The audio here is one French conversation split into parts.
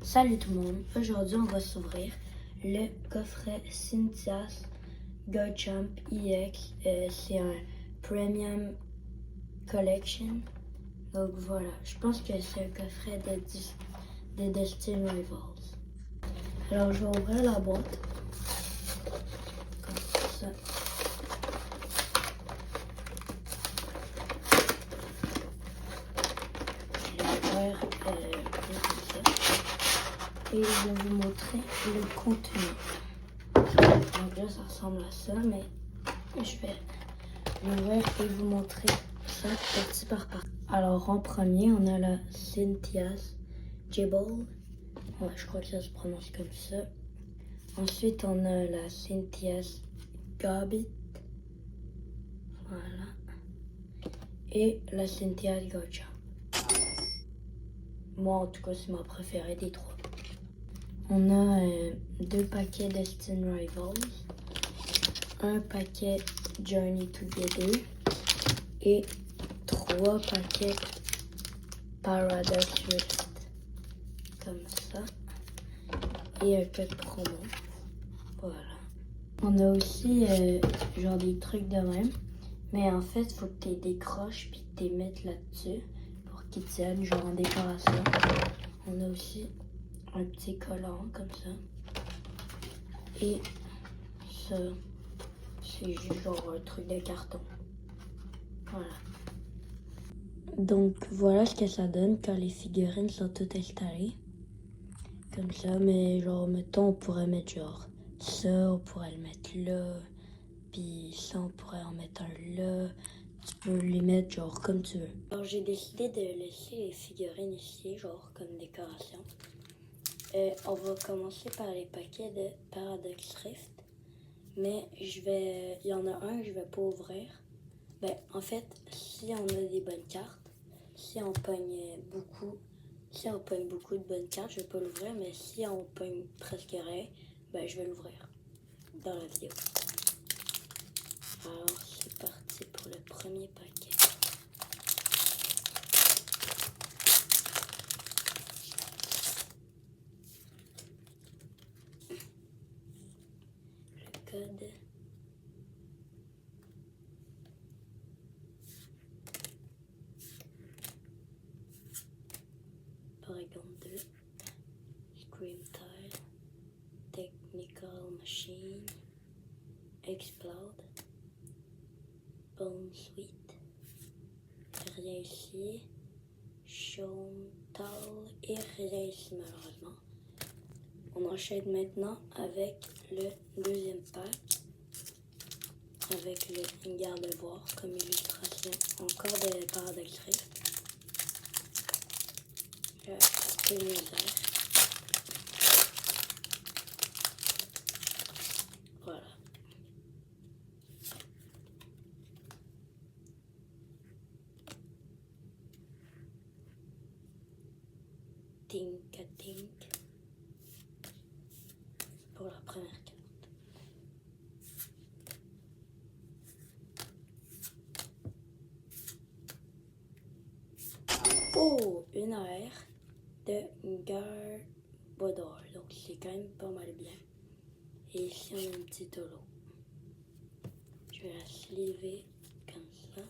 Salut tout le monde, aujourd'hui on va s'ouvrir le coffret Cynthias GoChamp EX. C'est un Premium Collection. Donc voilà, je pense que c'est un coffret de Destiny Rivals. Alors je vais ouvrir la boîte. Comme ça. Je vais ouvrir comme ça. Et je vais vous montrer le contenu. Donc là, ça ressemble à ça, mais je vais l'ouvrir et vous montrer ça partie par partie. Alors, en premier, on a la Cynthias Jibble. Ouais, je crois que ça se prononce comme ça. Ensuite, on a la Cynthias Gobbit. Voilà. Et la Cynthias GoChamp. Moi, en tout cas, c'est ma préférée des trois. On a 2 paquets Destiny Rivals, un paquet Journey Together et 3 paquets Paradox Rift, comme ça, et un code promo. Voilà. On a aussi genre des trucs de même, mais en fait, il faut que tu les décroches puis que tu les mettes là-dessus pour qu'ils tiennent, genre en décoration. On a aussi un petit collant comme ça. Et ça, c'est juste genre un truc de carton. Voilà. Donc voilà ce que ça donne quand les figurines sont toutes installées. Comme ça, mais genre, mettons, on pourrait mettre genre ça, on pourrait le mettre là. Puis ça, on pourrait en mettre un là. Tu peux les mettre genre comme tu veux. Alors j'ai décidé de laisser les figurines ici, genre comme décoration. On va commencer par les paquets de Paradox Rift. Mais il y en a un que je vais pas ouvrir. Ben, en fait, si on a des bonnes cartes, si on pogne beaucoup de bonnes cartes, je vais pas l'ouvrir, mais si on pogne presque rien, ben je vais l'ouvrir dans la vidéo. Alors, c'est parti pour le premier paquet. Le code. Paragon 2. Scream Tile. Technical Machine. Explode. Bone Sweet. Rien ici. Chontal et rien ici malheureusement. On enchaîne maintenant avec le deuxième pack. Avec le garde-voir comme illustration. Encore de Paradox Rift. Un peu de misère. Voilà. Tink à tink. Pour la première carte. Oh, une AR de Garbodor. Donc c'est quand même pas mal bien. Et ici on a un petit holo. Je vais la sleever comme ça.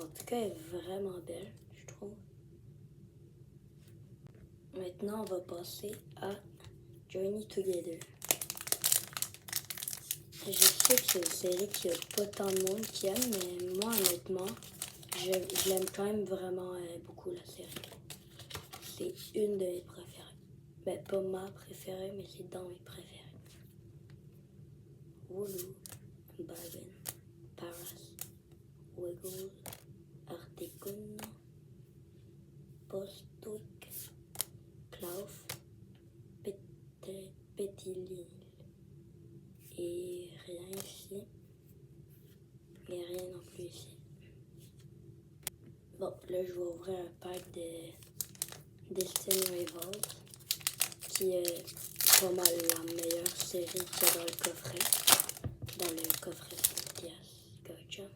En tout cas, elle est vraiment belle, je trouve. Maintenant, on va passer à Journey Together. Je sais que c'est une série qui n'a pas tant de monde qui aime, mais moi, honnêtement, je l'aime quand même vraiment beaucoup, la série. C'est une de mes préférées. Ben, pas ma préférée, mais c'est dans mes préférées. Wooloo, Bagen, Paras, Wiggle, Articuno, Postwick, Klauf, Petilil. Et rien ici. Et rien non plus ici. Bon, là je vais ouvrir un pack de Destiny Rivals qui est pas mal la meilleure série qu'il y a dans le coffret. Dans le coffret Cynthias GoChamp.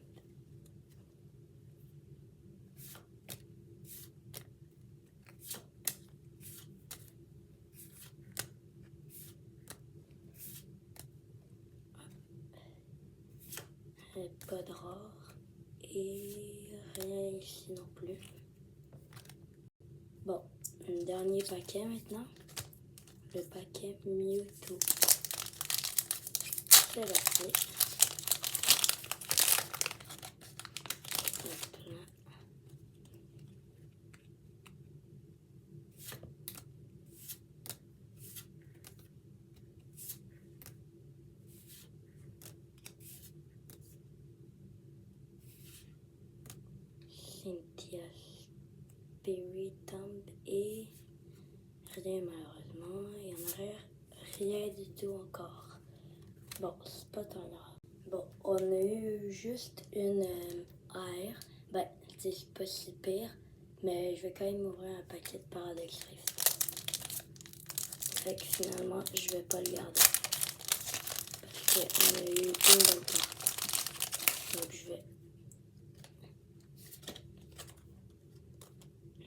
pas de rare. Et rien ici non plus. Bon, un dernier paquet maintenant. Le paquet Mewtwo. C'est parti. Cynthia Spiritomb et rien malheureusement. Il n'y en aurait rien du tout encore. Bon, c'est pas tant grave. Bon, on a eu juste une air. Ben, c'est pas si pire, mais je vais quand même ouvrir un paquet de Paradox Rift. Fait que finalement, je vais pas le garder. Parce qu'on a eu une bonne carte. Donc je vais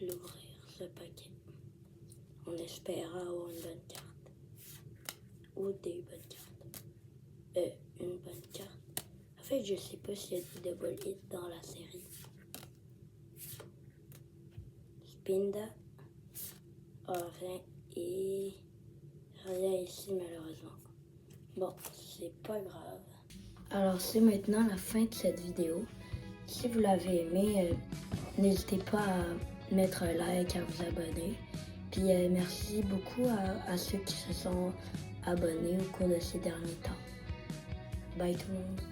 l'ouvrir, ce paquet. En espérant avoir une bonne carte. Ou des bonnes cartes. Une bonne carte. En fait, je sais pas s'il y a du double hit dans la série. Spinda. Rien et rien ici malheureusement. Bon, c'est pas grave. Alors c'est maintenant la fin de cette vidéo. Si vous l'avez aimé, n'hésitez pas à mettre un like, à vous abonner. Puis merci beaucoup à ceux qui se sont abonnés au cours de ces derniers temps. Bye tout le monde.